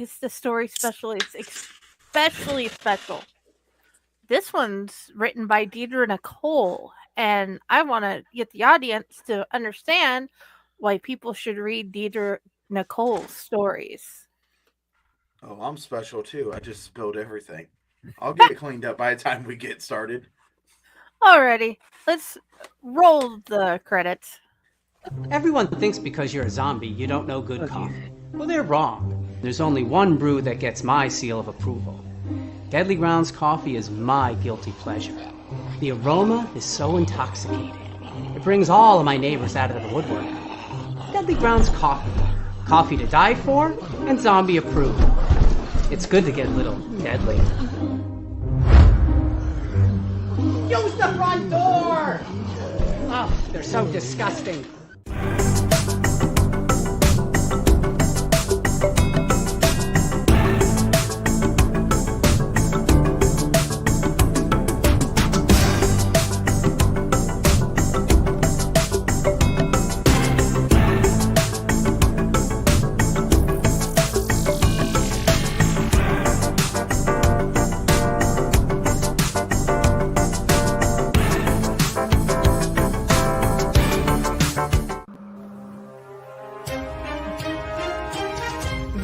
is the story especially special. This one's written by Deedra Nichole, and I want to get the audience to understand why people should read Deedra Nichole's stories. Oh, I'm special too. I just spilled everything. I'll get it cleaned up by the time we get started. Alrighty, let's roll the credits. Everyone thinks because you're a zombie, you don't know good coffee. Well, they're wrong. There's only one brew that gets my seal of approval. Deadly Grounds coffee is my guilty pleasure. The aroma is so intoxicating. It brings all of my neighbors out of the woodwork. Deadly Grounds coffee. Coffee to die for and zombie approved. It's good to get a little deadly. Use the front door! Oh, they're so disgusting.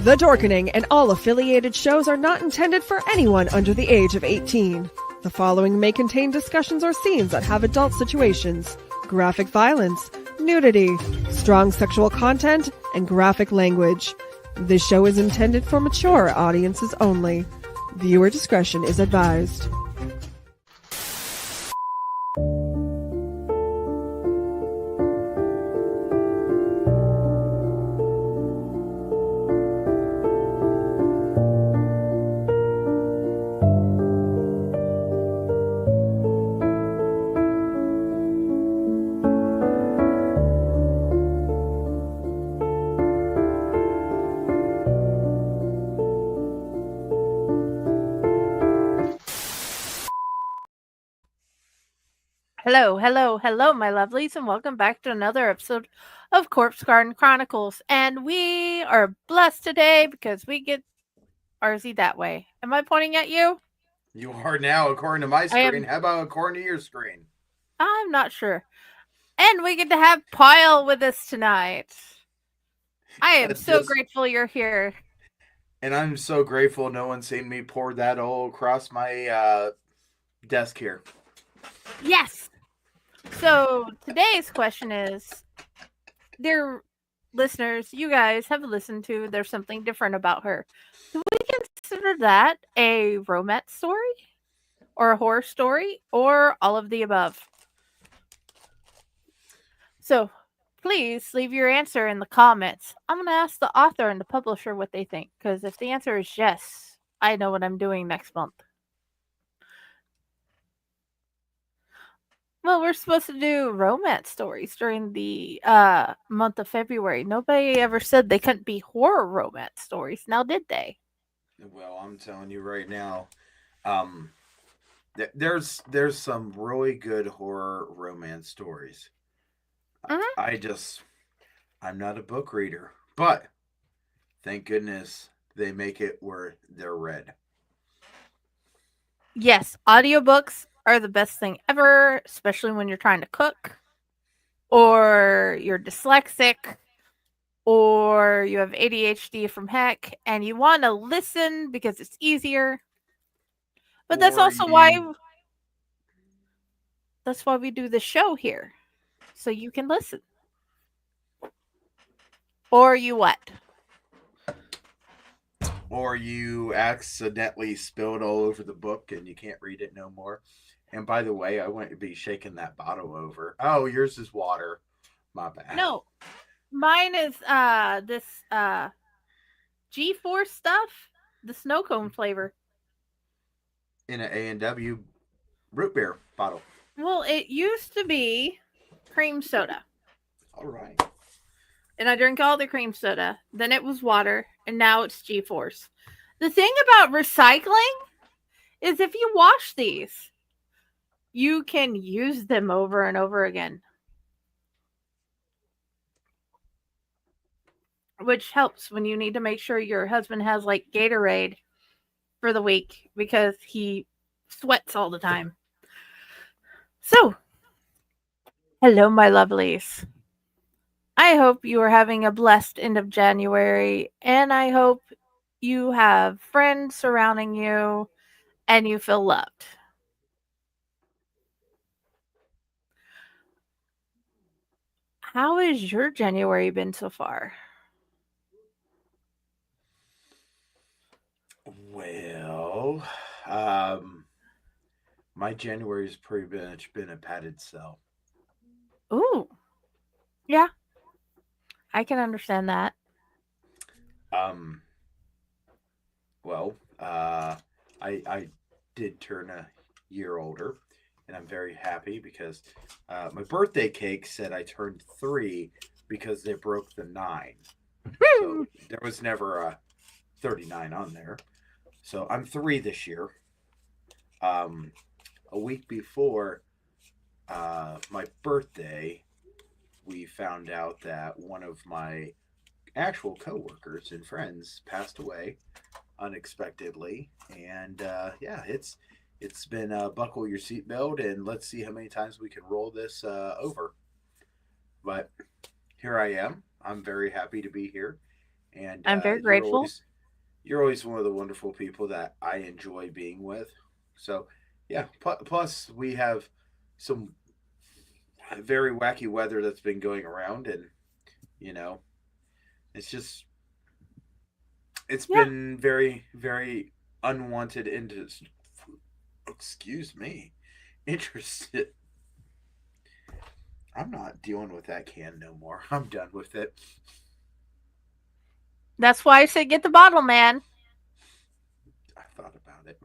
The Dorkening and all affiliated shows are not intended for anyone under the age of 18. The following may contain discussions or scenes that have adult situations, graphic violence, nudity, strong sexual content, and graphic language. This show is intended for mature audiences only. Viewer discretion is advised. Hello, my lovelies, and welcome back to another episode of Corpse Garden Chronicles. And we are blessed today because we get RZ that way. Am I pointing at you? You are now, according to my screen. How about according to your screen? I'm not sure. And we get to have Pyle with us tonight. I am so grateful you're here. And I'm so grateful no one's seen me pour that all across my desk here. Yes. So today's question is, dear listeners, you guys have listened to There's Something Different About Her. Do we consider that a romance story? Or a horror story? Or all of the above? So please leave your answer in the comments. I'm going to ask the author and the publisher what they think. Because if the answer is yes, I know what I'm doing next month. Well, we're supposed to do romance stories during the month of February. Nobody ever said they couldn't be horror romance stories. Now, did they? Well, I'm telling you right now, there's some really good horror romance stories. Mm-hmm. I'm not a book reader, but thank goodness they make it where they're read. Yes, audiobooks are the best thing ever, especially when you're trying to cook, or you're dyslexic, or you have ADHD from heck, and you want to listen because it's easier. But that's also why we do the show here, so you can listen. Or you what? Or you accidentally spilled all over the book and you can't read it no more. And by the way, I wouldn't be shaking that bottle over. Oh, yours is water. My bad. No, mine is this G-Force stuff, the snow cone flavor. In an A&W root beer bottle. Well, it used to be cream soda. All right. And I drink all the cream soda. Then it was water, and now it's G-Force. The thing about recycling is if you wash these, you can use them over and over again. which helps when you need to make sure your husband has like Gatorade for the week because he sweats all the time. So, hello, my lovelies. I hope you are having a blessed end of January, and I hope you have friends surrounding you and you feel loved. How has your January been so far? Well, my January's pretty much been a padded cell. Ooh. Yeah. I can understand that. Um, well, I did turn a year older, and I'm very happy because my birthday cake said I turned 3 because they broke the 9. So there was never a 39 on there. So I'm 3 this year. A week before my birthday, we found out that one of my actual coworkers and friends passed away unexpectedly, and yeah, it's been buckle your seatbelt and let's see how many times we can roll this over. But here I am. I'm very happy to be here, and I'm very grateful. You're always one of the wonderful people that I enjoy being with. So yeah. Plus we have some very wacky weather that's been going around, and you know, it's just it's Yeah. been very, very unwanted into. Excuse me, interested. I'm not dealing with that can no more. I'm done with it. That's why I said get the bottle, man. I thought about it,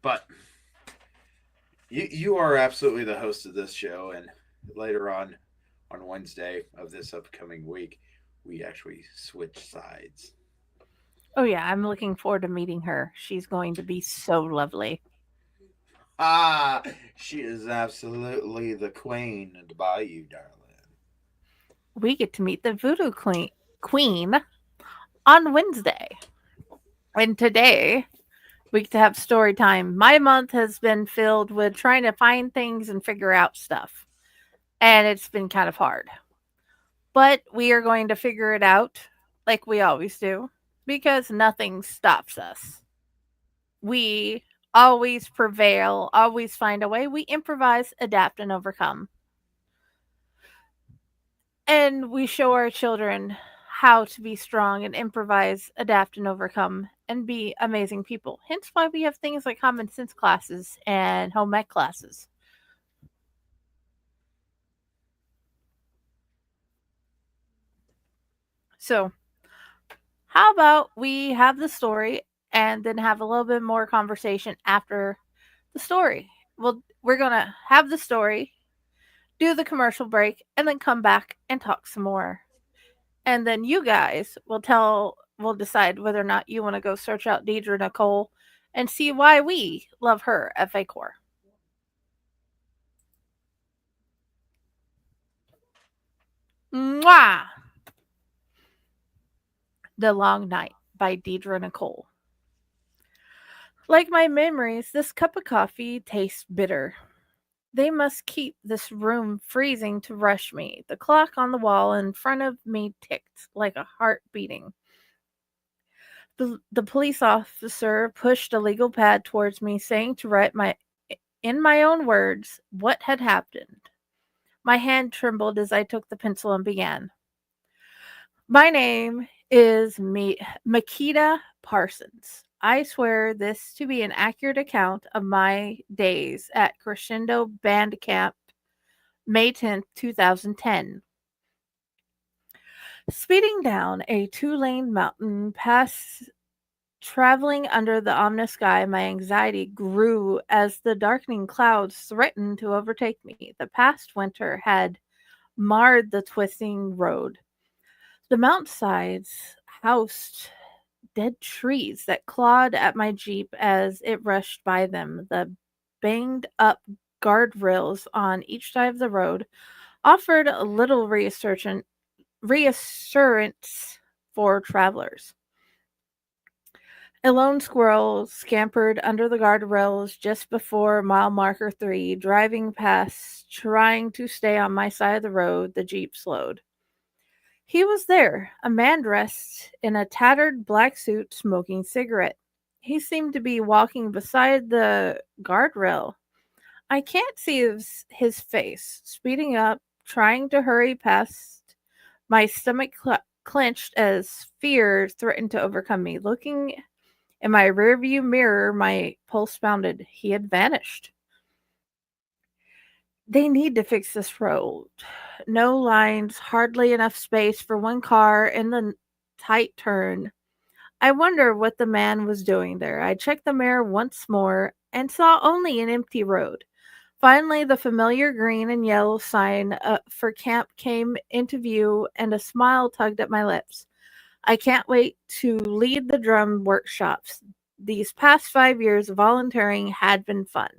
but you are absolutely the host of this show, and later on Wednesday of this upcoming week, we actually switch sides. Oh, yeah. I'm looking forward to meeting her. She's going to be so lovely. Ah, she is absolutely the queen of the bayou, darling. We get to meet the Voodoo Queen on Wednesday. And today, we get to have story time. My month has been filled with trying to find things and figure out stuff. And it's been kind of hard. But we are going to figure it out like we always do because nothing stops us. We always prevail, always find a way. We improvise, adapt, and overcome. And we show our children how to be strong and improvise, adapt, and overcome and be amazing people. Hence why we have things like common sense classes and home ec classes. So, how about we have the story and then have a little bit more conversation after the story? Well, we're going to have the story, do the commercial break, and then come back and talk some more. And then you guys will decide whether or not you want to go search out Deedra Nichole and see why we love her at Fae Corps. Mwah! The Long Night by Deedra Nichole. Like my memories, this cup of coffee tastes bitter. They must keep this room freezing to rush me. The clock on the wall in front of me ticked like a heart beating. The police officer pushed a legal pad towards me, saying to write in my own words what had happened. My hand trembled as I took the pencil and began. My name is Makita Parsons. I swear this to be an accurate account of my days at Crescendo Band Camp, May 10th, 2010. Speeding down a 2-lane mountain pass, traveling under the ominous sky, my anxiety grew as the darkening clouds threatened to overtake me. The past winter had marred the twisting road. The mountainsides housed dead trees that clawed at my Jeep as it rushed by them. The banged up guardrails on each side of the road offered a little reassurance for travelers. A lone squirrel scampered under the guardrails just before mile marker 3, driving past, trying to stay on my side of the road. The Jeep slowed. He was there, a man dressed in a tattered black suit, smoking cigarette. He seemed to be walking beside the guardrail. I can't see his face, speeding up, trying to hurry past. My stomach clenched as fear threatened to overcome me. Looking in my rearview mirror, my pulse pounded. He had vanished. They need to fix this road. No lines, hardly enough space for one car in the tight turn. I wonder what the man was doing there. I checked the mirror once more and saw only an empty road. Finally, the familiar green and yellow sign for camp came into view, and a smile tugged at my lips. I can't wait to lead the drum workshops. These past 5 years of volunteering had been fun.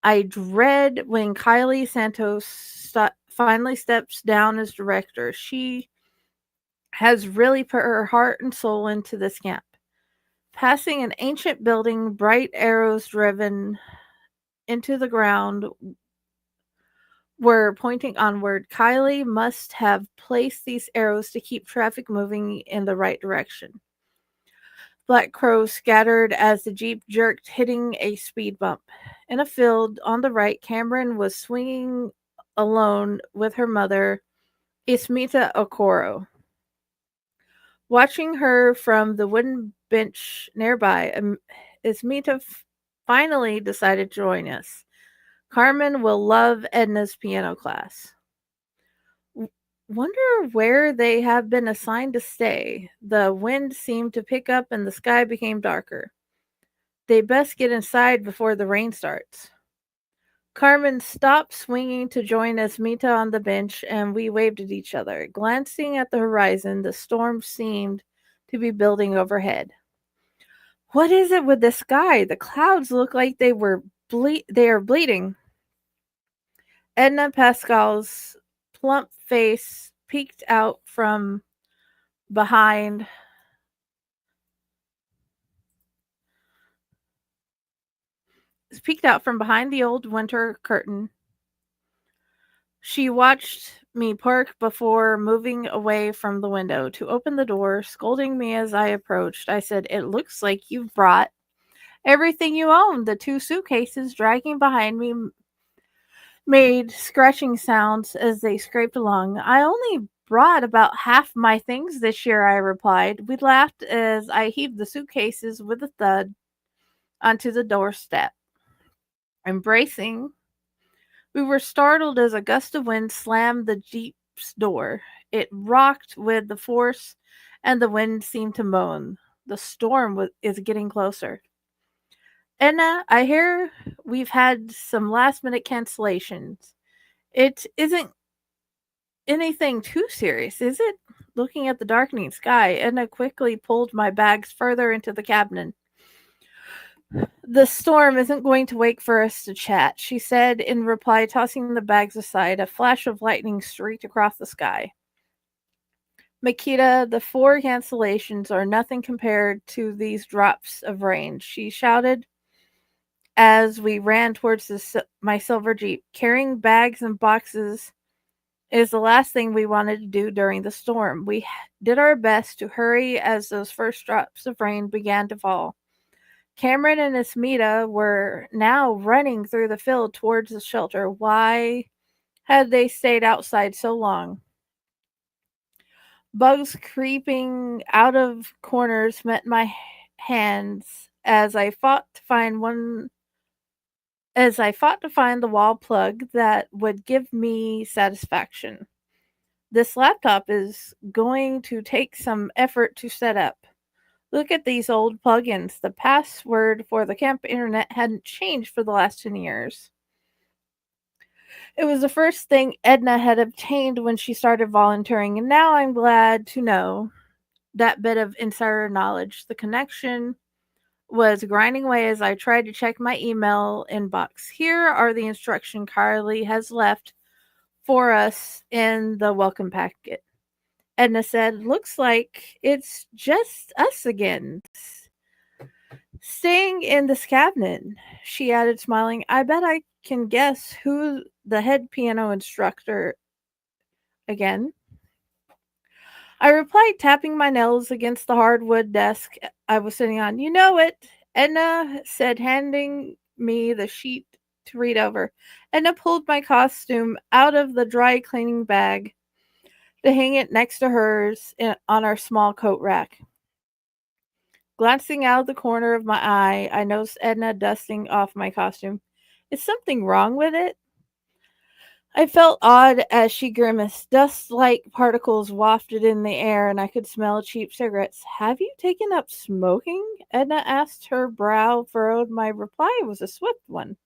I dread when Kylie Santos finally steps down as director. She has really put her heart and soul into this camp. Passing an ancient building, bright arrows driven into the ground were pointing onward. Kylie must have placed these arrows to keep traffic moving in the right direction. Black crows scattered as the Jeep jerked, hitting a speed bump. In a field on the right, Cameron was swinging alone with her mother, Ismita Okoro. Watching her from the wooden bench nearby, Ismita finally decided to join us. Carmen will love Edna's piano class. Wonder where they have been assigned to stay. The wind seemed to pick up and the sky became darker. They best get inside before the rain starts. Carmen stopped swinging to join Esmita on the bench, and we waved at each other. Glancing at the horizon, the storm seemed to be building overhead. What is it with the sky? The clouds look like they are bleeding. Edna Pascal's plump face peeked out from behind the old winter curtain. She watched me park before moving away from the window to open the door, scolding me as I approached. I said, "It looks like you've brought everything you own." The 2 suitcases dragging behind me made scratching sounds as they scraped along. "I only brought about half my things this year," I replied. We laughed as I heaved the suitcases with a thud onto the doorstep. Embracing, we were startled as a gust of wind slammed the Jeep's door. It rocked with the force, and the wind seemed to moan. The storm is getting closer. "Edna, I hear we've had some last-minute cancellations. It isn't anything too serious, is it?" Looking at the darkening sky, Edna quickly pulled my bags further into the cabin. "The storm isn't going to wait for us to chat," she said in reply, tossing the bags aside. A flash of lightning streaked across the sky. "Makita, the 4 cancellations are nothing compared to these drops of rain," she shouted as we ran towards my silver Jeep. Carrying bags and boxes is the last thing we wanted to do during the storm. We did our best to hurry as those first drops of rain began to fall. Cameron and Esmita were now running through the field towards the shelter. Why had they stayed outside so long? Bugs creeping out of corners met my hands as I fought to find the wall plug that would give me satisfaction. This laptop is going to take some effort to set up. Look at these old plugins. The password for the camp internet hadn't changed for the last 10 years. It was the first thing Edna had obtained when she started volunteering, and now I'm glad to know that bit of insider knowledge. The connection was grinding away as I tried to check my email inbox. Here are the instructions Carly has left for us in the welcome packet. Edna said, "Looks like it's just us again. Staying in this cabinet," she added, smiling. "I bet I can guess who the head piano instructor again." I replied, tapping my nails against the hardwood desk I was sitting on. "You know it," Edna said, handing me the sheet to read over. Edna pulled my costume out of the dry cleaning bag to hang it next to hers on our small coat rack. Glancing out of the corner of my eye, I noticed Edna dusting off my costume. "Is something wrong with it?" I felt odd as she grimaced. Dust-like particles wafted in the air, and I could smell cheap cigarettes. "Have you taken up smoking?" Edna asked, her brow furrowed. My reply was a swift one.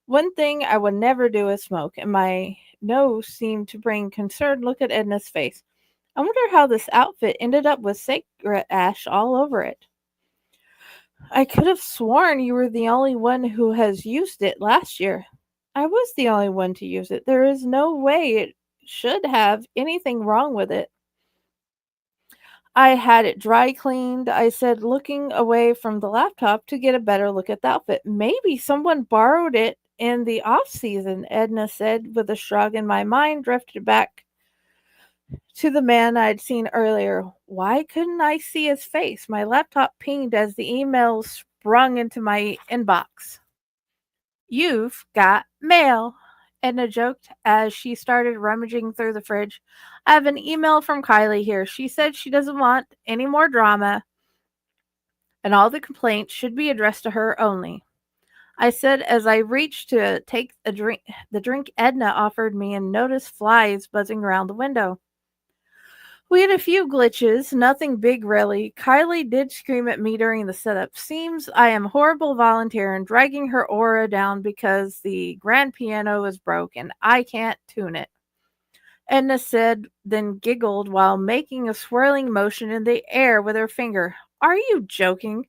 One thing I would never do is smoke, and my nose seemed to bring a concerned look at Edna's face. "I wonder how this outfit ended up with cigarette ash all over it." "I could have sworn you were the only one who has used it last year." "I was the only one to use it. There is no way it should have anything wrong with it." "I had it dry cleaned," I said, looking away from the laptop to get a better look at the outfit. "Maybe someone borrowed it in the off season," Edna said with a shrug, and my mind drifted back to the man I'd seen earlier. Why couldn't I see his face? My laptop pinged as the email sprung into my inbox. "You've got mail," Edna joked as she started rummaging through the fridge. "I have an email from Kylie here. She said she doesn't want any more drama, and all the complaints should be addressed to her only," I said as I reached to take the drink Edna offered me, and noticed flies buzzing around the window. We had a few glitches, nothing big really. Kylie did scream at me during the setup. Seems I am a horrible volunteer and dragging her aura down because the grand piano is broke and I can't tune it, Edna said, then giggled while making a swirling motion in the air with her finger. "Are you joking?"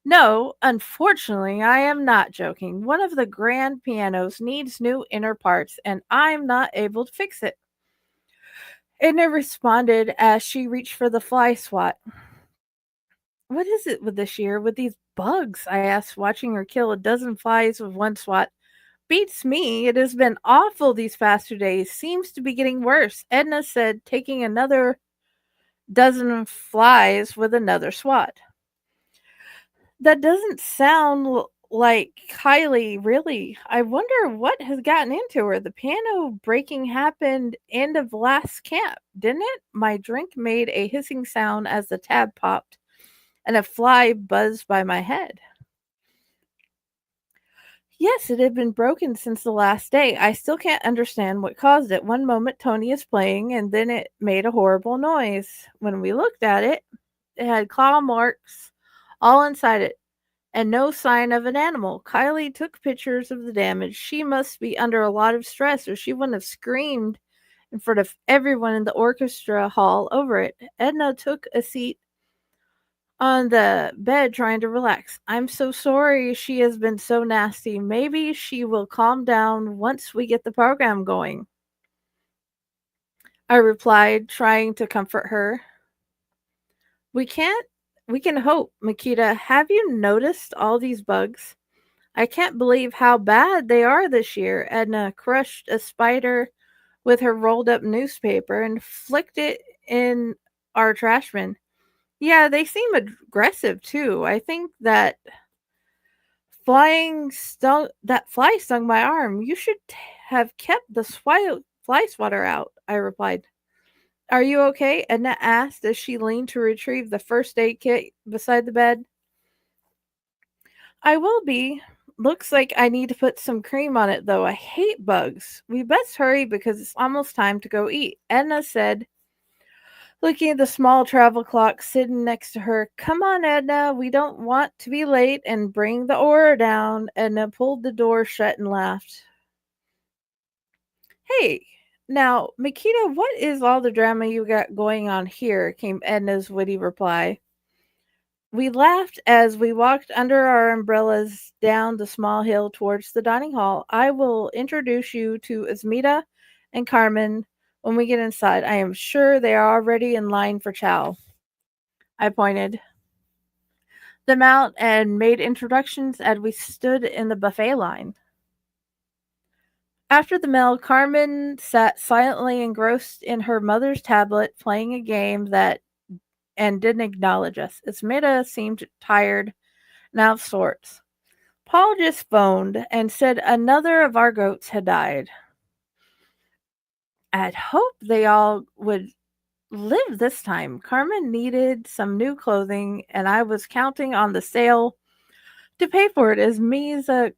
"No, unfortunately, I am not joking. One of the grand pianos needs new inner parts and I'm not able to fix it," Edna responded as she reached for the fly swat. "What is it with this year with these bugs?" I asked, watching her kill a dozen flies with one swat. "Beats me. It has been awful these past 2 days. Seems to be getting worse," Edna said, taking another dozen flies with another swat. "That doesn't sound like Kylie, really. I wonder what has gotten into her. The piano breaking happened end of last camp, didn't it?" My drink made a hissing sound as the tab popped, and a fly buzzed by my head. "Yes, it had been broken since the last day. I still can't understand what caused it. One moment Tony is playing, and then it made a horrible noise. When we looked at it, it had claw marks all inside it, and no sign of an animal. Kylie took pictures of the damage. She must be under a lot of stress, or she wouldn't have screamed in front of everyone in the orchestra hall over it." Edna took a seat on the bed, trying to relax. "I'm so sorry she has been so nasty. Maybe she will calm down once we get the program going," I replied, trying to comfort her. We can hope." "Makita, have you noticed all these bugs? I can't believe how bad they are this year." Edna crushed a spider with her rolled up newspaper and flicked it in our trash bin. "Yeah, they seem aggressive too. I think that fly stung my arm. You should have kept the fly swatter out," I replied. "Are you okay?" Edna asked as she leaned to retrieve the first aid kit beside the bed. "I will be. Looks like I need to put some cream on it, though. I hate bugs. We best hurry because it's almost time to go eat," Edna said, looking at the small travel clock sitting next to her. "Come on, Edna. We don't want to be late, and bring the aura down." Edna pulled the door shut and laughed. "Hey, now, Makita, what is all the drama you got going on here?" came Edna's witty reply. We laughed as we walked under our umbrellas down the small hill towards the dining hall. "I will introduce you to Asmita and Carmen when we get inside. I am sure they are already in line for chow. I pointed them out and made introductions as we stood in the buffet line. After the meal, Carmen sat silently engrossed in her mother's tablet, playing a game and didn't acknowledge us. Ismida seemed tired and out of sorts. Paul just phoned and said another of our goats had died. I'd hoped they all would live this time. Carmen needed some new clothing, and I was counting on the sale to pay for it. As Misa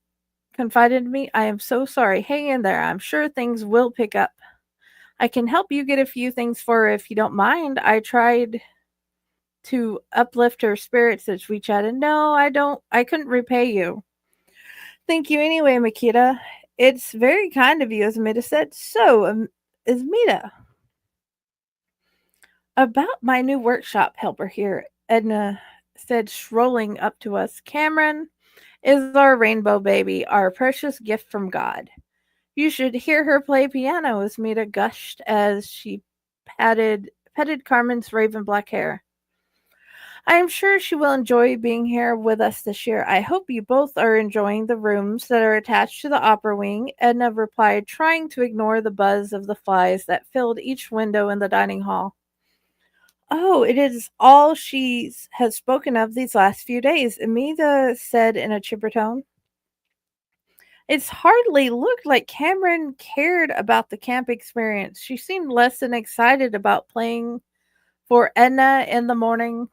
confided in me, I am so sorry. Hang in there. I'm sure things will pick up. I can help you get a few things for her if you don't mind. I tried to uplift her spirits as we chatted. No, I couldn't repay you. Thank you anyway, Makita. It's very kind of you, Asmita said. So, Asmita, about my new workshop helper here, Edna said, strolling up to us. Cameron is our rainbow baby, our precious gift from God. You should hear her play piano, Asmita gushed as she petted Carmen's raven black hair. I am sure she will enjoy being here with us this year. I hope you both are enjoying the rooms that are attached to the opera wing, Edna replied, trying to ignore the buzz of the flies that filled each window in the dining hall. Oh, it is all she has spoken of these last few days, Amita said in a chipper tone. It's hardly looked like Cameron cared about the camp experience. She seemed less than excited about playing for Edna in the morning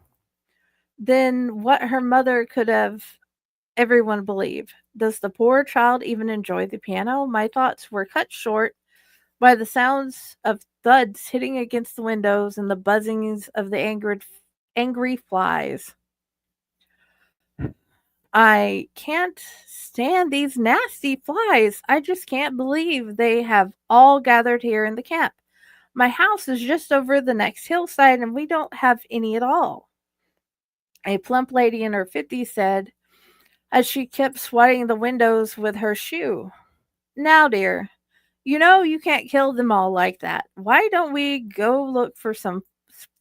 than what her mother could have everyone believe. Does the poor child even enjoy the piano? My thoughts were cut short by the sounds of thuds hitting against the windows and the buzzings of the angry flies. I can't stand these nasty flies. I just can't believe they have all gathered here in the camp. My house is just over the next hillside and we don't have any at all. A plump lady in her 50s said, as she kept swatting the windows with her shoe. Now, dear, you know you can't kill them all like that. Why don't we go look for some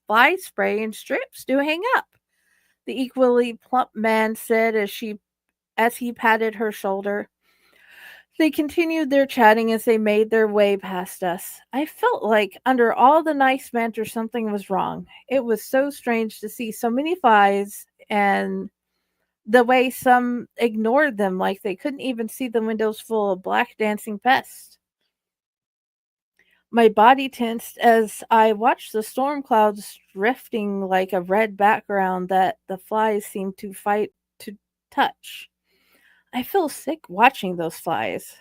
fly spray and strips to hang up? The equally plump man said as he patted her shoulder. They continued their chatting as they made their way past us. I felt like under all the nice banter something was wrong. It was so strange to see so many flies and the way some ignored them like they couldn't even see the windows full of black dancing pests. My body tensed as I watched the storm clouds drifting like a red background that the flies seemed to fight to touch. I feel sick watching those flies.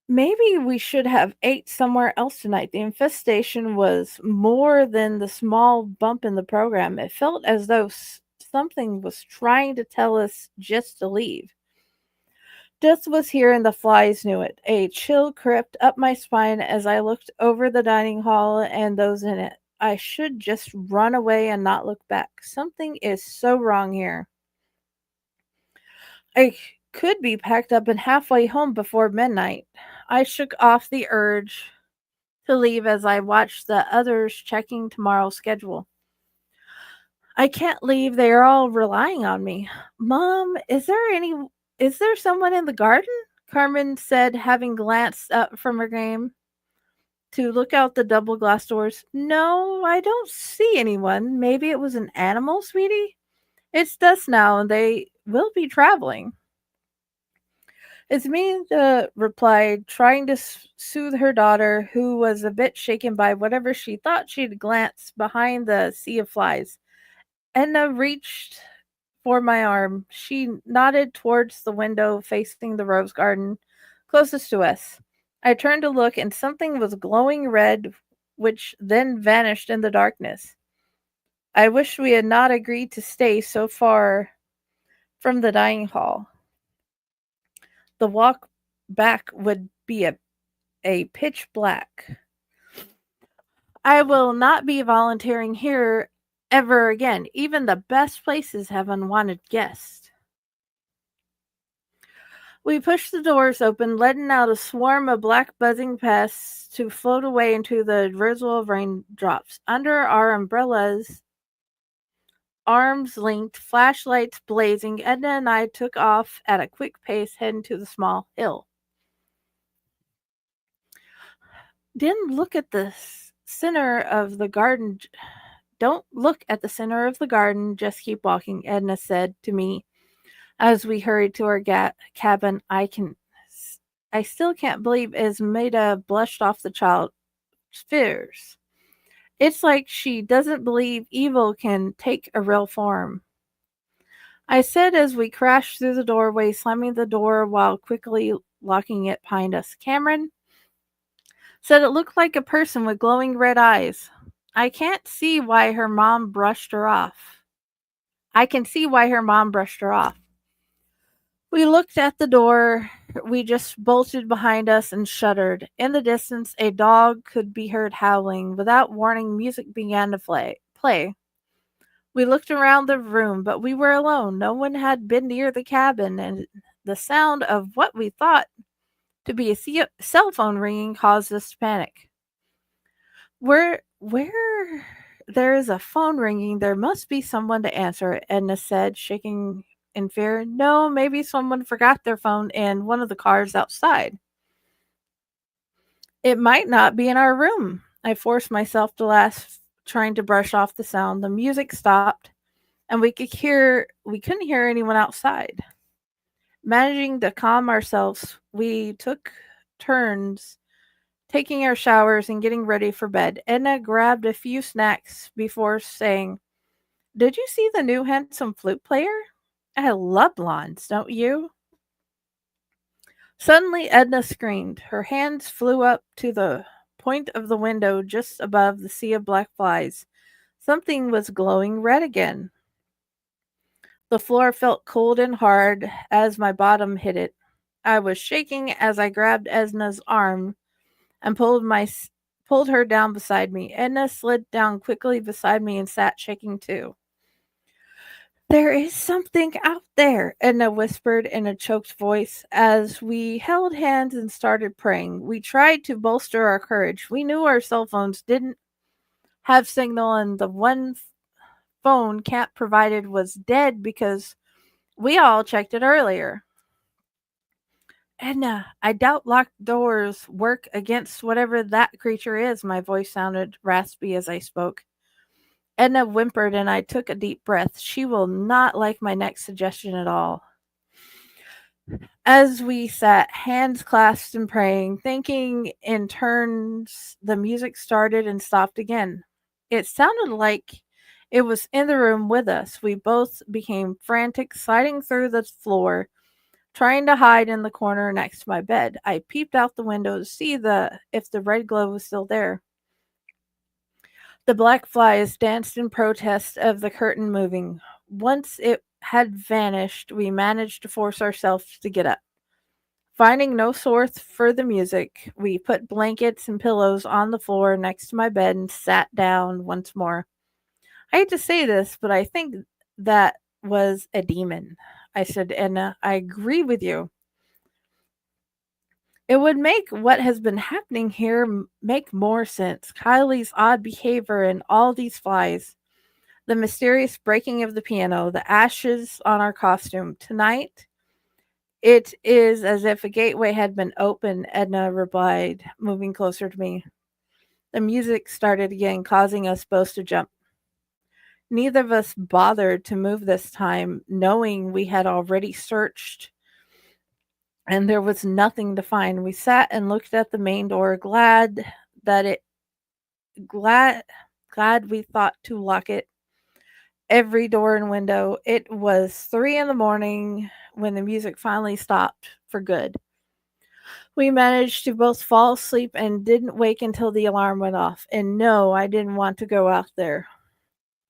Maybe we should have ate somewhere else tonight. The infestation was more than the small bump in the program. It felt as though something was trying to tell us just to leave. Death was here and the flies knew it. A chill crept up my spine as I looked over the dining hall and those in it. I should just run away and not look back. Something is so wrong here. I could be packed up and halfway home before midnight. I shook off the urge to leave as I watched the others checking tomorrow's schedule. I can't leave. They are all relying on me. Mom, is there someone in the garden? Carmen said, having glanced up from her game to look out the double glass doors. No, I don't see anyone. Maybe it was an animal, sweetie? It's dusk now and they will be traveling. Esmeralda replied, trying to soothe her daughter, who was a bit shaken by whatever she thought she'd glanced behind the sea of flies. Edna reached for my arm. She nodded towards the window facing the rose garden closest to us. I turned to look, and something was glowing red, which then vanished in the darkness. I wish we had not agreed to stay so far from the dining hall. The walk back would be a pitch black. I will not be volunteering here ever again. Even the best places have unwanted guests. We pushed the doors open, letting out a swarm of black buzzing pests to float away into the drizzle of raindrops. Under our umbrellas, arms linked, flashlights blazing, Edna and I took off at a quick pace, heading to the small hill. Didn't look at the center of the garden. Don't look at the center of the garden, just keep walking, Edna said to me as we hurried to our cabin. I still can't believe Esmeda blushed off the child's fears. It's like she doesn't believe evil can take a real form. I said as we crashed through the doorway, slamming the door while quickly locking it behind us. Cameron said it looked like a person with glowing red eyes. I can't see why her mom brushed her off. I can see why her mom brushed her off. We looked at the door. We just bolted behind us and shuddered. In the distance, a dog could be heard howling. Without warning, music began to play. We looked around the room, but we were alone. No one had been near the cabin, and the sound of what we thought to be a cell phone ringing caused us to panic. Where there is a phone ringing, there must be someone to answer it, Edna said, shaking in fear. No, maybe someone forgot their phone in one of the cars outside. It might not be in our room. I forced myself to laugh, trying to brush off the sound. The music stopped, and we couldn't hear anyone outside. Managing to calm ourselves, we took turns taking our showers and getting ready for bed. Edna grabbed a few snacks before saying, "Did you see the new handsome flute player? I love blondes, don't you?" Suddenly, Edna screamed. Her hands flew up to the point of the window just above the sea of black flies. Something was glowing red again. The floor felt cold and hard as my bottom hit it. I was shaking as I grabbed Edna's arm and pulled her down beside me. Edna slid down quickly beside me and sat shaking too. "There is something out there," Edna whispered in a choked voice as we held hands and started praying. We tried to bolster our courage. We knew our cell phones didn't have signal, and the one phone Camp provided was dead because we all checked it earlier. "Edna, I doubt locked doors work against whatever that creature is." My voice sounded raspy as I spoke. Edna whimpered and I took a deep breath. She will not like my next suggestion at all. As we sat, hands clasped and praying, thinking in turns, the music started and stopped again. It sounded like it was in the room with us. We both became frantic, sliding through the floor, trying to hide in the corner next to my bed. I peeped out the window to see if the red glow was still there. The black flies danced in protest of the curtain moving. Once it had vanished, we managed to force ourselves to get up. Finding no source for the music, we put blankets and pillows on the floor next to my bed and sat down once more. I hate to say this, but I think that was a demon. I said to Edna, "I agree with you. It would make what has been happening here make more sense. Kylie's odd behavior and all these flies. The mysterious breaking of the piano, the ashes on our costume. Tonight, it is as if a gateway had been opened," Edna replied, moving closer to me. The music started again, causing us both to jump. Neither of us bothered to move this time, knowing we had already searched and there was nothing to find. We sat and looked at the main door, glad we thought to lock it. Every door and window. It was 3 a.m. when the music finally stopped for good. We managed to both fall asleep and didn't wake until the alarm went off. And no, I didn't want to go out there.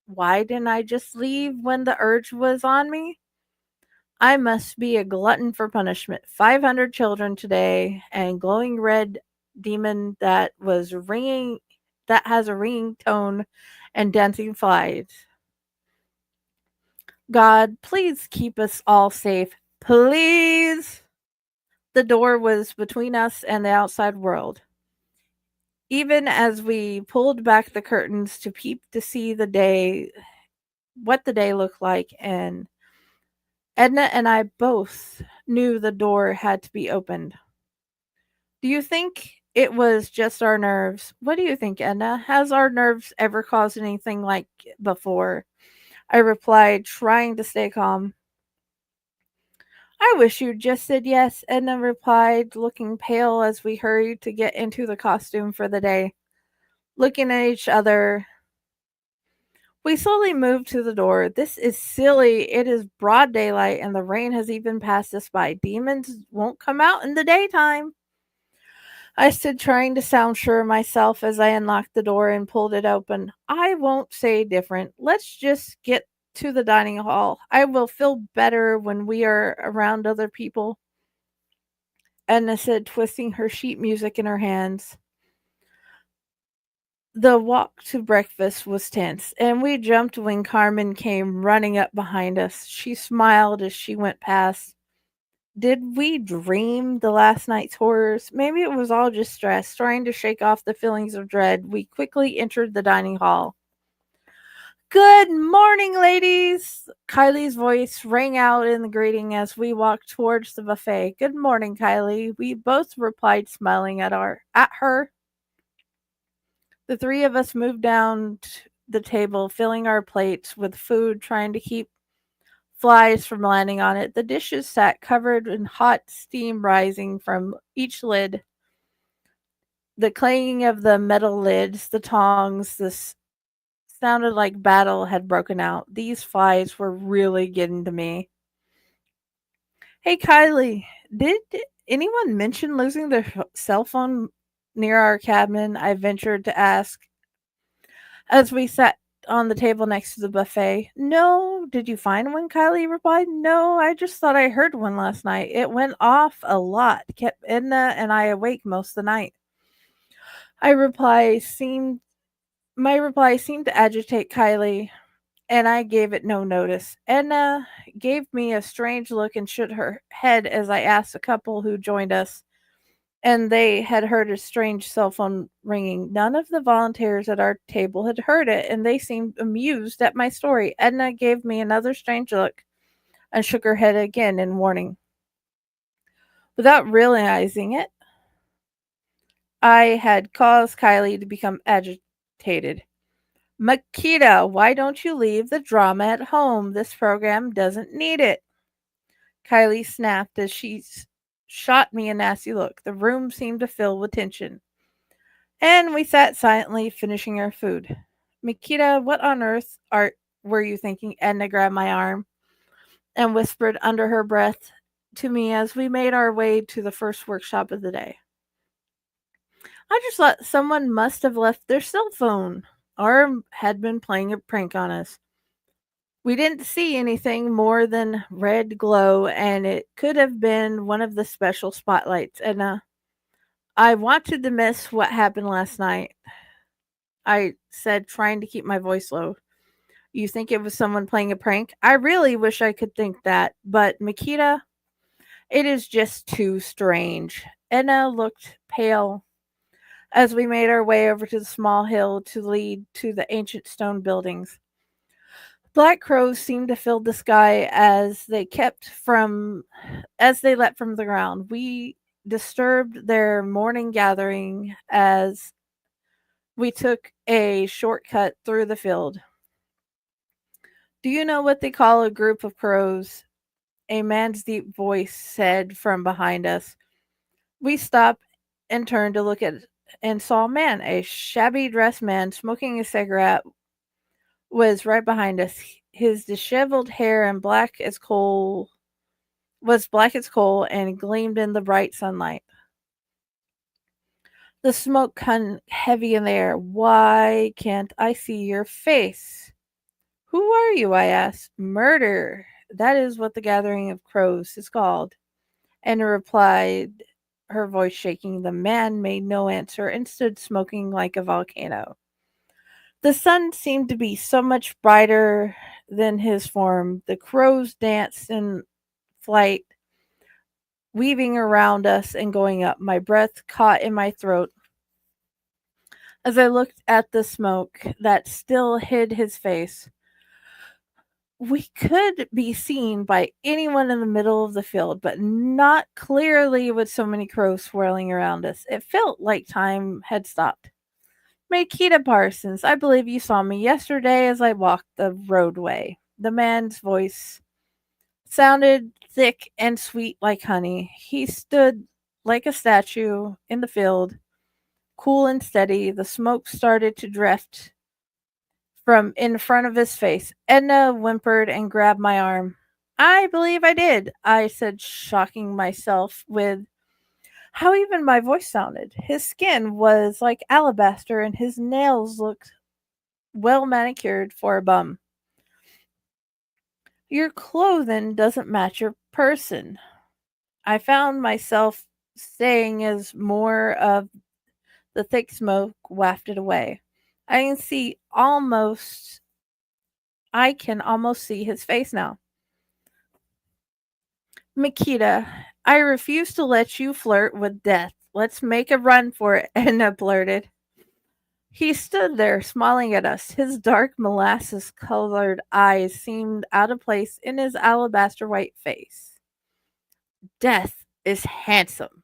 Why didn't I just leave when the urge was on me? I must be a glutton for punishment. 500 children today, and glowing red demon that has a ringing tone and dancing flies. God, please keep us all safe. Please. The door was between us and the outside world. Even as we pulled back the curtains to peep to see what the day looked like, and Edna and I both knew the door had to be opened. Do you think it was just our nerves? What do you think, Edna? Has our nerves ever caused anything like before? I replied, trying to stay calm. I wish you'd just said yes, Edna replied, looking pale as we hurried to get into the costume for the day. Looking at each other, we slowly moved to the door. This is silly. It is broad daylight and the rain has even passed us by. Demons won't come out in the daytime. I stood trying to sound sure of myself as I unlocked the door and pulled it open. I won't say different. Let's just get to the dining hall. I will feel better when we are around other people, Edna said, twisting her sheet music in her hands. The walk to breakfast was tense, and we jumped when Carmen came running up behind us. She smiled as she went past. Did we dream the last night's horrors? Maybe it was all just stress, trying to shake off the feelings of dread. We quickly entered the dining hall. Good morning, ladies! Kylie's voice rang out in the greeting as we walked towards the buffet. Good morning, Kylie. We both replied, smiling at her. The three of us moved down the table, filling our plates with food, trying to keep flies from landing on it. The dishes sat covered in hot steam rising from each lid. The clanging of the metal lids, the tongs, this sounded like battle had broken out. These flies were really getting to me. Hey, Kylie, did anyone mention losing their cell phone near our cabin? I ventured to ask as we sat on the table next to the buffet. No, did you find one? Kylie replied. No, I just thought I heard one last night. It went off a lot, kept Edna and I awake most of the night. My reply seemed to agitate Kylie, and I gave it no notice. Edna gave me a strange look and shook her head as I asked a couple who joined us, and they had heard a strange cell phone ringing. None of the volunteers at our table had heard it, and they seemed amused at my story. Edna gave me another strange look and shook her head again in warning. Without realizing it, I had caused Kylie to become agitated. Makita, why don't you leave the drama at home? This program doesn't need it. Kylie snapped as she shot me a nasty look. The room seemed to fill with tension, and we sat silently finishing our food. Makita, what on earth were you thinking? Edna grabbed my arm and whispered under her breath to me as we made our way to the first workshop of the day. I just thought someone must have left their cell phone or had been playing a prank on us. We didn't see anything more than red glow, and it could have been one of the special spotlights. And I wanted to miss what happened last night, I said, trying to keep my voice low. You think it was someone playing a prank? I really wish I could think that, but Makita, it is just too strange. Edna looked pale as we made our way over to the small hill to lead to the ancient stone buildings. Black crows seemed to fill the sky as they leapt from the ground. We disturbed their morning gathering as we took a shortcut through the field. Do you know what they call a group of crows? A man's deep voice said from behind us. We stopped and turned to look at and saw a man, a shabby dressed man smoking a cigarette, was right behind us. His disheveled hair and was black as coal and gleamed in the bright sunlight. The smoke hung heavy in the air. Why can't I see your face? Who are you? I asked. Murder. That is what the gathering of crows is called. And replied, her voice shaking. The man made no answer and stood smoking like a volcano. The sun seemed to be so much brighter than his form. The crows danced in flight weaving around us and going up. My breath caught in my throat as I looked at the smoke that still hid his face. We could be seen by anyone in the middle of the field, but not clearly with so many crows swirling around us. It felt like time had stopped. Makita Parsons, I believe you saw me yesterday as I walked the roadway. The man's voice sounded thick and sweet like honey. He stood like a statue in the field, cool and steady. The smoke started to drift from in front of his face. Edna whimpered and grabbed my arm. I believe I did, I said, shocking myself with how even my voice sounded. His skin was like alabaster and his nails looked well manicured for a bum. Your clothing doesn't match your person, I found myself saying as more of the thick smoke wafted away. I can almost see his face now. Makita, I refuse to let you flirt with death. Let's make a run for it, Edna blurted. He stood there, smiling at us. His dark, molasses-colored eyes seemed out of place in his alabaster-white face. Death is handsome.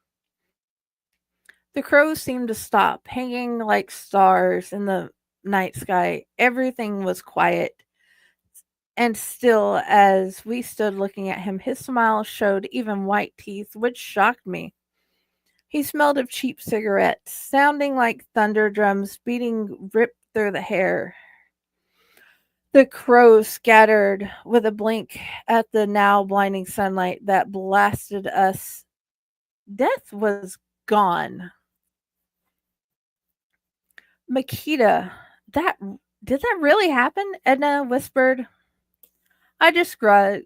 The crows seemed to stop, hanging like stars in the night sky. Everything was quiet and still as we stood looking at him. His smile showed even white teeth, which shocked me. He smelled of cheap cigarettes, sounding like thunder drums beating ripped through the hair. The crows scattered with a blink at the now blinding sunlight that blasted us. Death was gone. Makita, did that really happen? Edna whispered. I just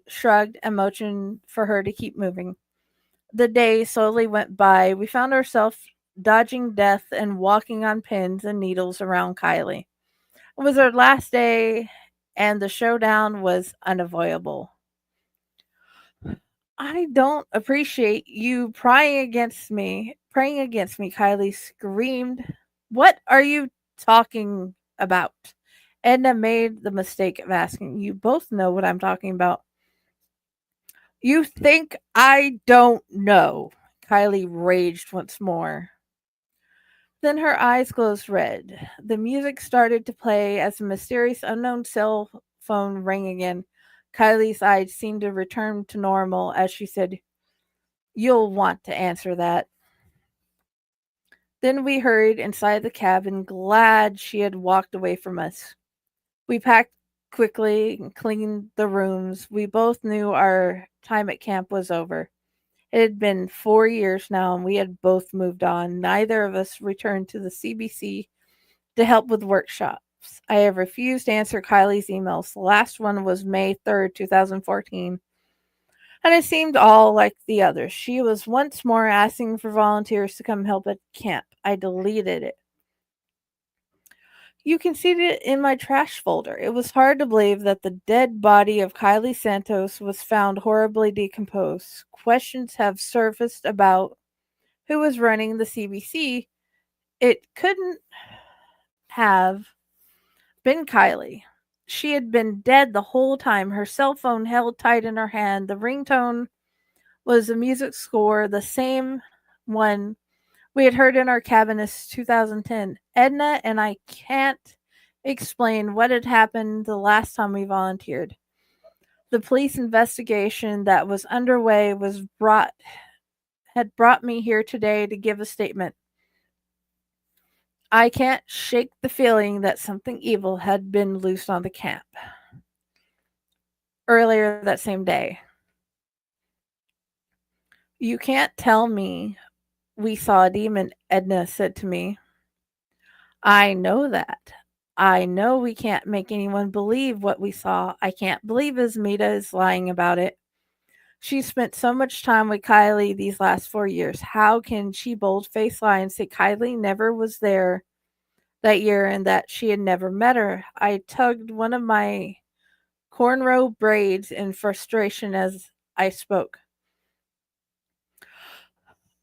shrugged and motioned for her to keep moving. The day slowly went by. We found ourselves dodging death and walking on pins and needles around Kylie. It was our last day, and the showdown was unavoidable. I don't appreciate you praying against me, Kylie screamed. What are you talking about? Edna made the mistake of asking. You both know what I'm talking about. You think I don't know? Kylie raged once more. Then her eyes glowed red. The music started to play as a mysterious unknown cell phone rang again. Kylie's eyes seemed to return to normal as she said, You'll want to answer that. Then we hurried inside the cabin, glad she had walked away from us. We packed quickly and cleaned the rooms. We both knew our time at camp was over. It had been 4 years now, and we had both moved on. Neither of us returned to the CBC to help with workshops. I have refused to answer Kylie's emails. The last one was May 3rd, 2014. And it seemed all like the others. She was once more asking for volunteers to come help at camp. I deleted it. You can see it in my trash folder. It was hard to believe that the dead body of Kylie Santos was found horribly decomposed. Questions have surfaced about who was running the CBC. It couldn't have been Kylie. She had been dead the whole time, her cell phone held tight in her hand. The ringtone was a music score, the same one we had heard in our cabin since 2010. Edna and I can't explain what had happened the last time we volunteered. The police investigation that was underway had brought me here today to give a statement. I can't shake the feeling that something evil had been loosed on the camp. Earlier that same day. You can't tell me we saw a demon, Edna said to me. I know that. I know we can't make anyone believe what we saw. I can't believe Esmita is lying about it. She spent so much time with Kylie these last 4 years. How can she bold-faced lie and say Kylie never was there that year and that she had never met her? I tugged one of my cornrow braids in frustration as I spoke.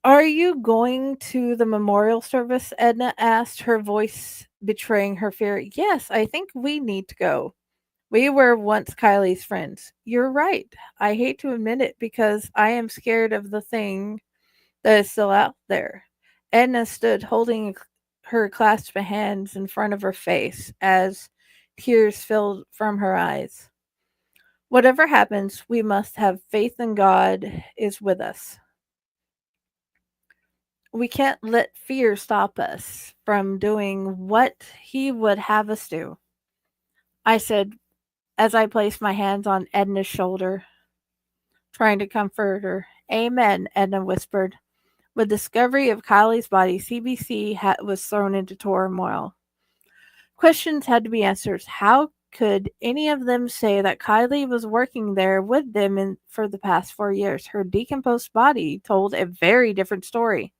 Are you going to the memorial service? Edna asked, her voice betraying her fear. Yes, I think we need to go. We were once Kylie's friends. You're right. I hate to admit it because I am scared of the thing that is still out there. Edna stood holding her clasped hands in front of her face as tears filled from her eyes. Whatever happens, we must have faith in God is with us. We can't let fear stop us from doing what He would have us do, I said as I placed my hands on Edna's shoulder, trying to comfort her. Amen, Edna whispered. With discovery of Kylie's body, CBC was thrown into turmoil. Questions had to be answered. How could any of them say that Kylie was working there with them for the past 4 years? Her decomposed body told a very different story.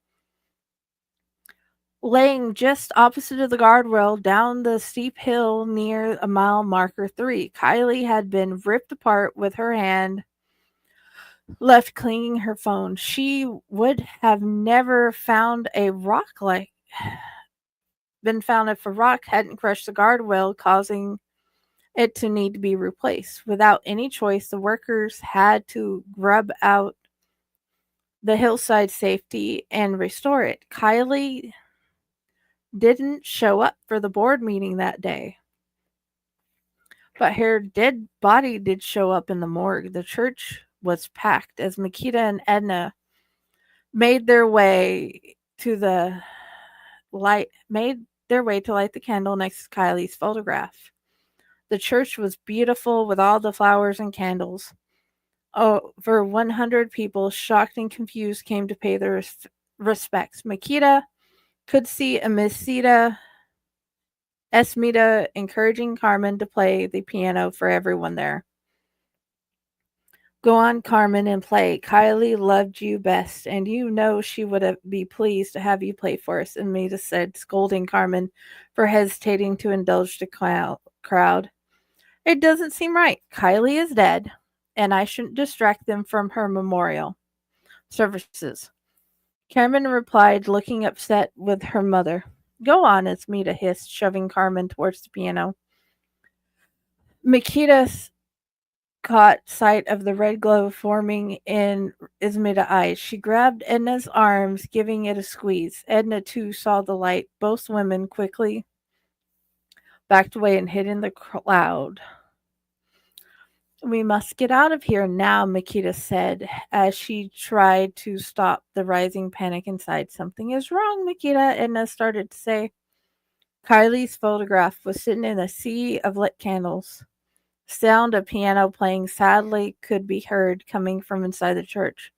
Laying just opposite of the guardrail down the steep hill near a mile marker 3, Kylie had been ripped apart with her hand left clinging her phone. She would have never found a rock been found if a rock hadn't crushed the guardrail, causing it to need to be replaced. Without any choice, the workers had to grub out the hillside safety and restore it. Kylie didn't show up for the board meeting that day, but her dead body did show up in the morgue. The church was packed as Makita and Edna made their way to light the candle next to Kylie's photograph. The church was beautiful with all the flowers and candles. Over 100 people, shocked and confused, came to pay their respects. Makita could see Esmita encouraging Carmen to play the piano for everyone there. Go on, Carmen, and play. Kylie loved you best, and you know she would be pleased to have you play for us, Esmita said, scolding Carmen for hesitating to indulge the crowd. It doesn't seem right. Kylie is dead, and I shouldn't distract them from her memorial services. Carmen replied, looking upset with her mother. Go on, Esmita hissed, shoving Carmen towards the piano. Makita caught sight of the red glow forming in Esmita's eyes. She grabbed Edna's arms, giving it a squeeze. Edna, too, saw the light. Both women quickly backed away and hid in the cloud. We must get out of here now, Makita said, as she tried to stop the rising panic inside. Something is wrong, Makita, Edna started to say. Kylie's photograph was sitting in a sea of lit candles. Sound of piano playing sadly could be heard coming from inside the church.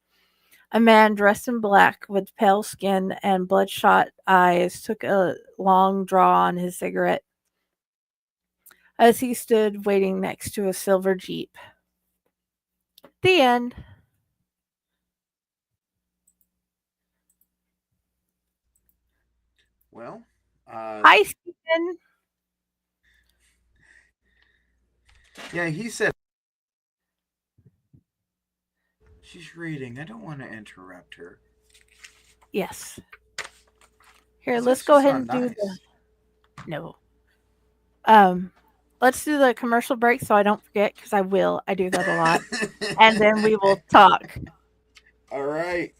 A man dressed in black with pale skin and bloodshot eyes took a long draw on his cigarette as he stood waiting next to a silver Jeep. The end. Well, Hi, Stephen. Yeah, he said she's reading. I don't want to interrupt her. Yes. Here, let's go ahead and do the... No. Let's do the commercial break so I don't forget, because I will. I do that a lot. And then we will talk. All right.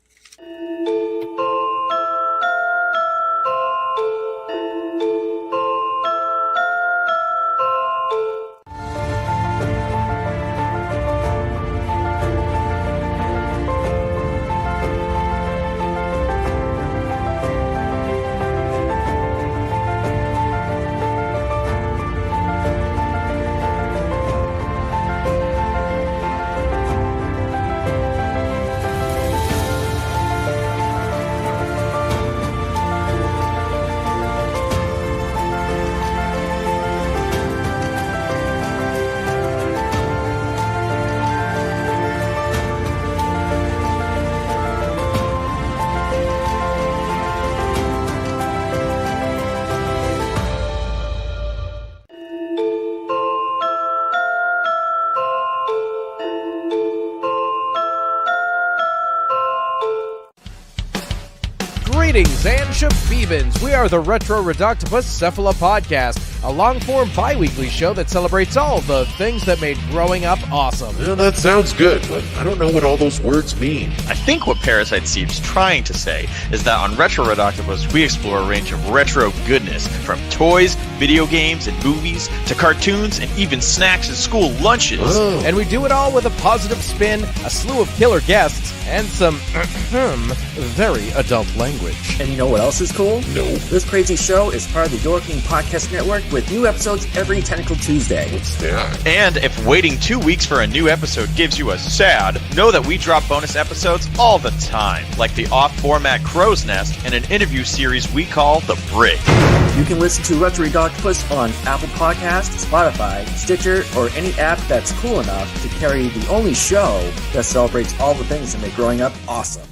Greetings and shabibans. We are the Retro Reductopus Cephala Podcast, a long-form bi-weekly show that celebrates all the things that made growing up awesome. Yeah, that sounds good, but I don't know what all those words mean. I think what Parasite Steve's trying to say is that on Retro Reductopus, we explore a range of retro goodness, from toys, video games, and movies, to cartoons, and even snacks and school lunches. Oh. And we do it all with a positive spin, a slew of killer guests, and some very adult language. And you know what else is cool? No. This crazy show is part of the Your King Podcast Network with new episodes every Tentacle Tuesday. What's that? And if waiting 2 weeks for a new episode gives you a sad, know that we drop bonus episodes all the time, like the off-format Crow's Nest and an interview series we call The Brick. You can listen to Retro Reductopus on Apple Podcasts, Spotify, Stitcher, or any app that's cool enough to carry the only show that celebrates all the things that make growing up awesome.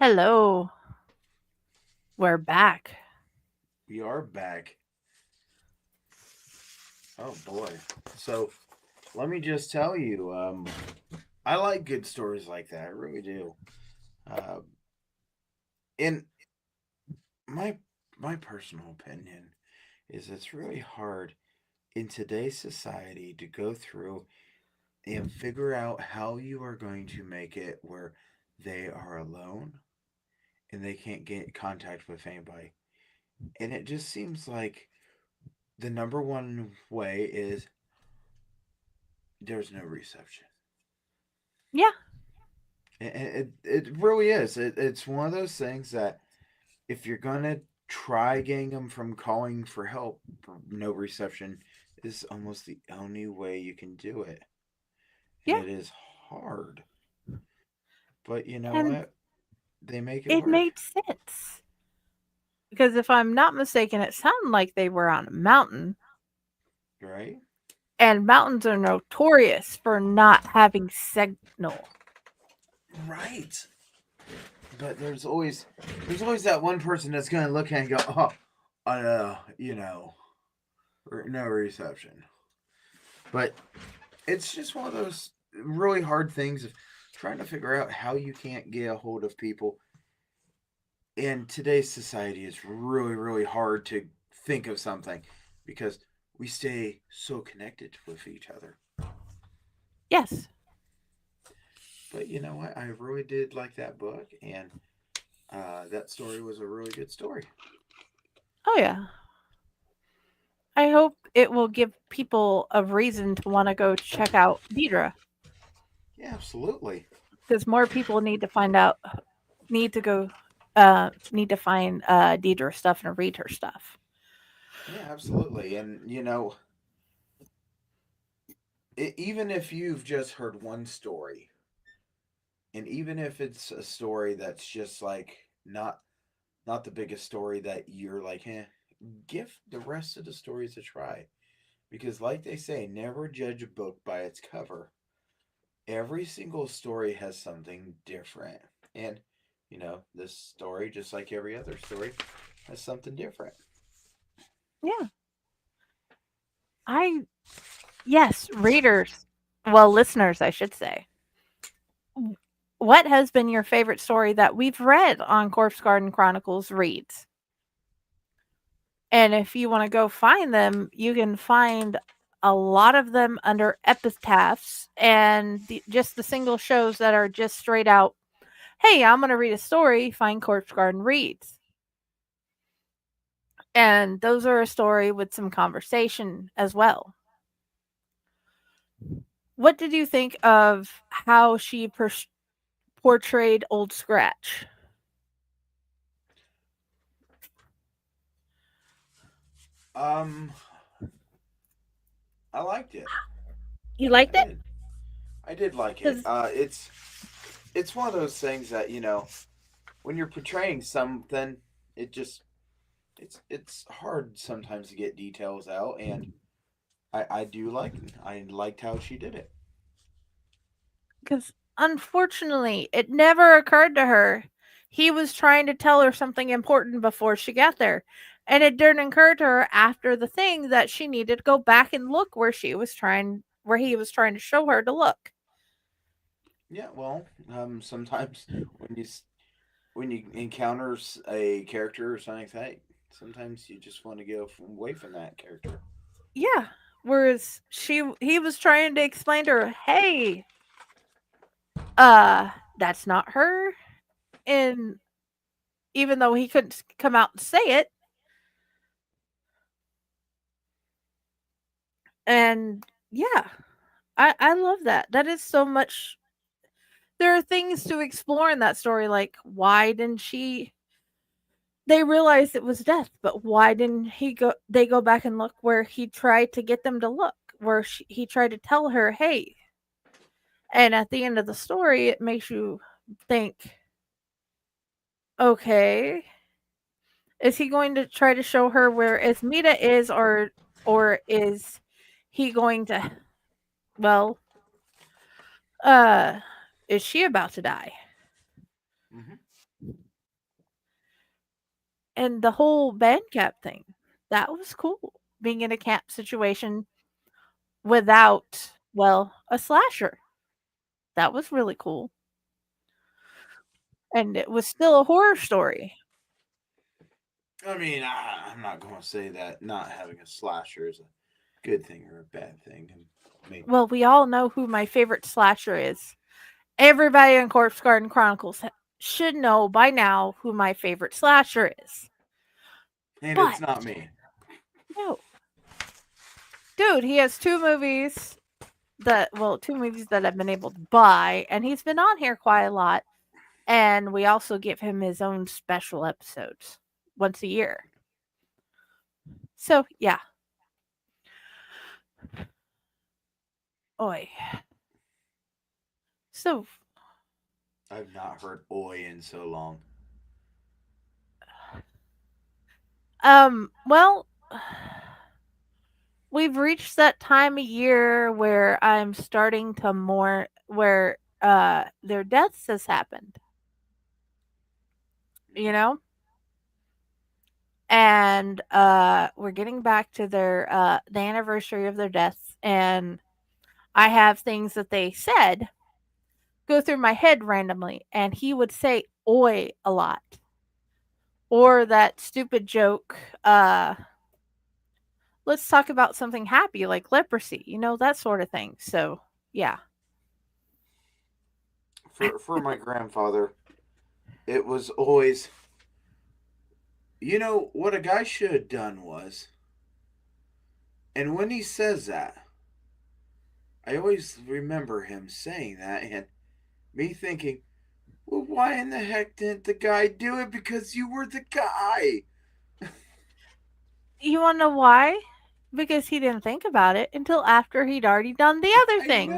Hello. We're back. We are back. Oh boy. So let me just tell you, I like good stories like that. I really do. In my personal opinion is it's really hard in today's society to go through and figure out how you are going to make it where they are alone and they can't get contact with anybody. And it just seems like the number one way is there's no reception. Yeah. It really is. It's one of those things that if you're going to try getting them from calling for help, no reception is almost the only way you can do it. And Yeah. it is hard. But you know And what? They make it it work. made sense. Because if I'm not mistaken, it sounded like they were on a mountain. Right? And mountains are notorious for not having signal. Right. But there's always that one person that's going to look at it and go, no reception. But it's just one of those really hard things of trying to figure out how you can't get a hold of people. In today's society, it's really, really hard to think of something because we stay so connected with each other. Yes. But you know what? I really did like that book, and that story was a really good story. Oh, yeah. I hope it will give people a reason to want to go check out Deedra. Yeah, absolutely. Because more people need to find Deidre stuff and read her stuff. Yeah, absolutely. And, even if you've just heard one story, and even if it's a story that's just like not the biggest story that you're like, give the rest of the stories a try. Because like they say, never judge a book by its cover. Every single story has something different. And, this story, just like every other story, has something different. Yeah. Listeners, I should say. What has been your favorite story that we've read on Corpse Garden Chronicles Reads? And if you want to go find them, you can find a lot of them under epitaphs and just the single shows that are just straight out hey, I'm going to read a story, find Corpse Garden reads. And those are a story with some conversation as well. What did you think of how she portrayed Old Scratch? I liked it. You liked it? I did like it. It's one of those things that, when you're portraying something, it's hard sometimes to get details out, and I liked how she did it. Because unfortunately, it never occurred to her he was trying to tell her something important before she got there. And it didn't occur to her after the thing that she needed to go back and look where he was trying to show her to look. Yeah, well, sometimes when you encounter a character or something like that, sometimes you just want to go away from that character. Yeah. Whereas he was trying to explain to her, hey, that's not her. And even though he couldn't come out and say it. And yeah, I love that. That is so much. There are things to explore in that story, like why didn't they realized it was death, but why didn't they go back and look where he tried to get them to look, where he tried to tell her, hey. And at the end of the story, it makes you think, okay, is he going to try to show her where Esmita is, or is he going to, well, is she about to die? Mm-hmm. And the whole band cap thing, that was cool. Being in a camp situation without, well, a slasher. That was really cool. And it was still a horror story. I mean, I'm not going to say that not having a slasher is a good thing or a bad thing. Well, we all know who my favorite slasher is. Everybody in Corpse Garden Chronicles should know by now who my favorite slasher is. And it's not me. No. Dude, he has two movies that I've been able to buy, and he's been on here quite a lot. And we also give him his own special episodes once a year. So, yeah. Oi. So. I've not heard oi in so long. Well, we've reached that time of year where I'm starting to where their deaths has happened. You know? And we're getting back to their the anniversary of their deaths, and I have things that they said go through my head randomly, and he would say oi a lot. Or that stupid joke, let's talk about something happy like leprosy, that sort of thing. So, yeah. For my grandfather, it was always, what a guy should have done was, and when he says that, I always remember him saying that and me thinking, well, why in the heck didn't the guy do it? Because you were the guy. You want to know why? Because he didn't think about it until after he'd already done the other thing,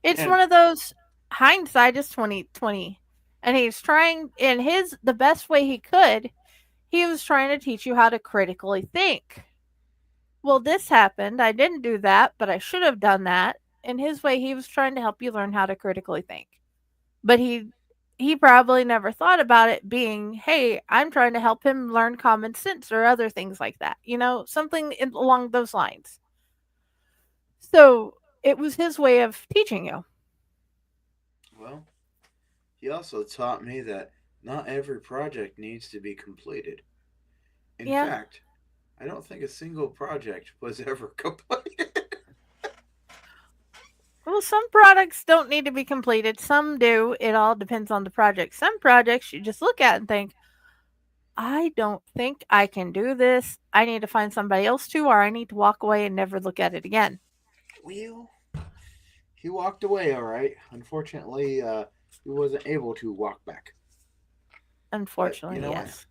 It's one of those, hindsight is 2020. And he's trying, in the best way he could, he was trying to teach you how to critically think. Well, this happened. I didn't do that, but I should have done that. In his way, he was trying to help you learn how to critically think. But he probably never thought about it being, hey, I'm trying to help him learn common sense or other things like that. Something along those lines. So it was his way of teaching you. Well, he also taught me that not every project needs to be completed. In fact, I don't think a single project was ever completed. Well, some products don't need to be completed. Some do. It all depends on the project. Some projects you just look at and think, I don't think I can do this. I need to find somebody else to, or I need to walk away and never look at it again. Well, he walked away, all right. Unfortunately, he wasn't able to walk back. Unfortunately, But, you know, yes.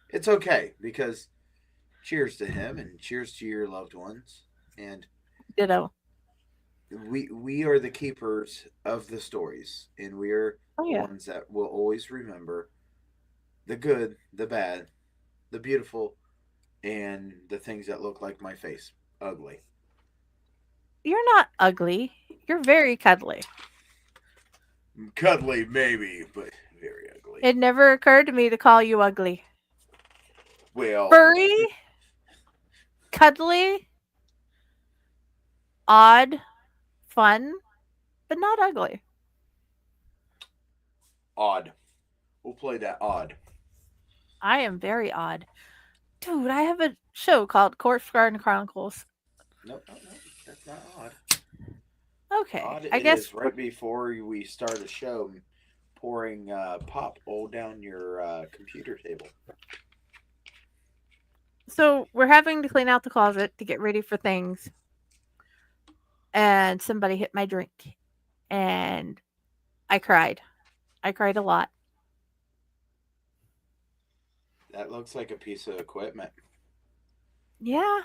It's okay, because cheers to him and cheers to your loved ones. And Ditto. we are the keepers of the stories, and we are Oh, the yeah. ones that will always remember the good, the bad, the beautiful, and the things that look like my face. Ugly. You're not ugly. You're very cuddly. Cuddly, maybe, but very ugly. It never occurred to me to call you ugly. Well, Furry, cuddly, odd, fun, but not ugly. odd. We'll play that odd. I am very odd. Dude, I have a show called Corpse Garden Chronicles. Nope, that's not odd. Okay, Odd I guess is right before we start a show, pouring pop all down your computer table. so. We're having to clean out the closet to get ready for things, and somebody hit my drink, and I cried. I cried a lot. That looks like a piece of equipment. Yeah,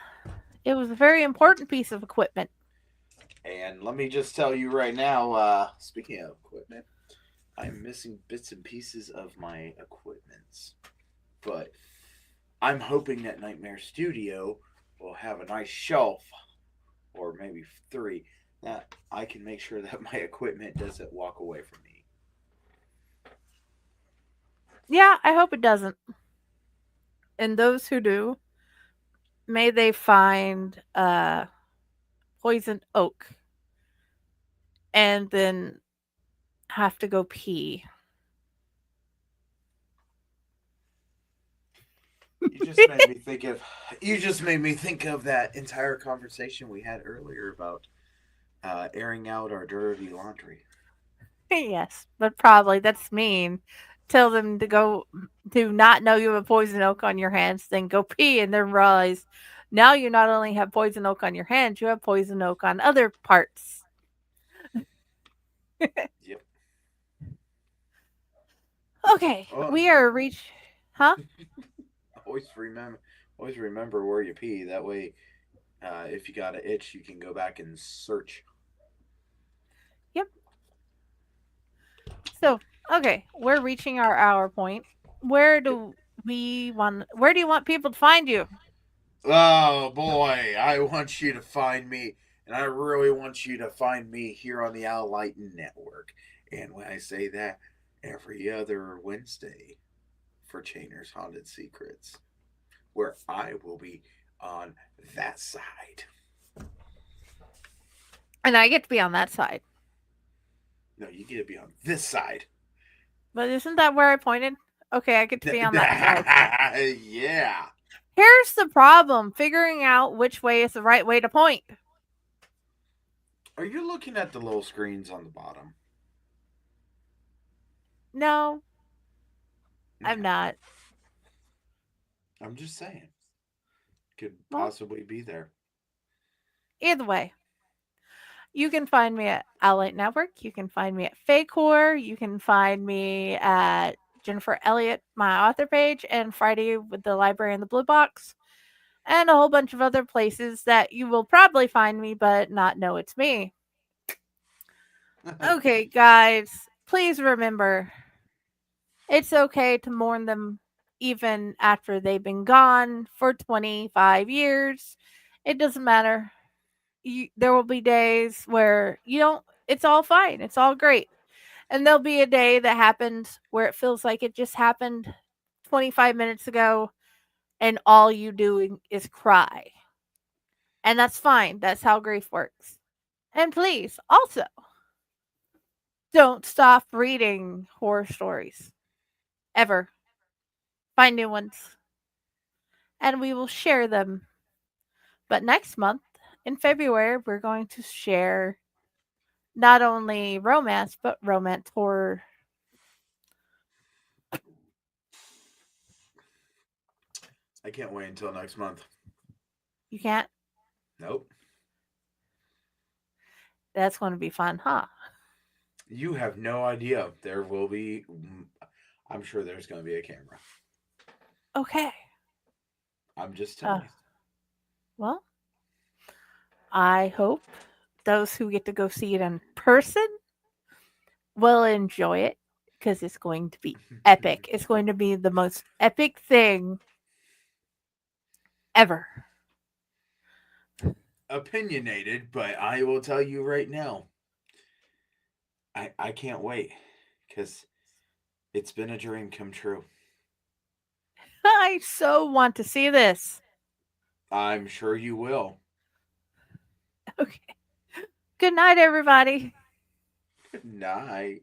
it was a very important piece of equipment. And let me just tell you right now, speaking of equipment, I'm missing bits and pieces of my equipments. But I'm hoping that Nightmare Studio will have a nice shelf, or maybe 3, that I can make sure that my equipment doesn't walk away from me. Yeah, I hope it doesn't. And those who do, may they find poison oak and then have to go pee. You just made me think of that entire conversation we had earlier about airing out our dirty laundry. Yes, but probably that's mean. Tell them to go to not know you have poison oak on your hands, then go pee and then realize now you not only have poison oak on your hands, you have poison oak on other parts. Yep. Okay, Oh. we are huh? Always remember where you pee. That way, if you got an itch, you can go back and search. Yep. So, okay, we're reaching our hour point. Where do you want people to find you? Oh boy, I want you to find me, and I really want you to find me here on the Owl Lighten Network. And when I say that, every other Wednesday for Chainer's Haunted Secrets, where I will be on that side. And I get to be on that side. No, you get to be on this side. But isn't that where I pointed? Okay, I get to be on that side. Yeah. Here's the problem, figuring out which way is the right way to point. Are you looking at the little screens on the bottom? No, I'm not. I'm just saying. Could possibly be there. Either way, you can find me at Outlight Network. You can find me at Fae Corps. You can find me at Jennifer Elliott, my author page, and Friday with the Library in the Blue Box, and a whole bunch of other places that you will probably find me, but not know it's me. Okay, guys, please remember, it's okay to mourn them even after they've been gone for 25 years. It doesn't matter. There will be days where it's all fine. It's all great. And there'll be a day that happens where it feels like it just happened 25 minutes ago and all you do is cry. And that's fine. That's how grief works. And please, also, don't stop reading horror stories. Ever. Find new ones. And we will share them. But next month, in February, we're going to share not only romance, but romance horror. I can't wait until next month. You can't? Nope. That's going to be fun, huh? You have no idea. There will be. I'm sure there's going to be a camera. Okay. I'm just telling you. Well, I hope those who get to go see it in person will enjoy it because it's going to be epic. It's going to be the most epic thing ever. Opinionated, but I will tell you right now. I can't wait because it's been a dream come true. I so want to see this. I'm sure you will. Okay. Good night, everybody. Good night.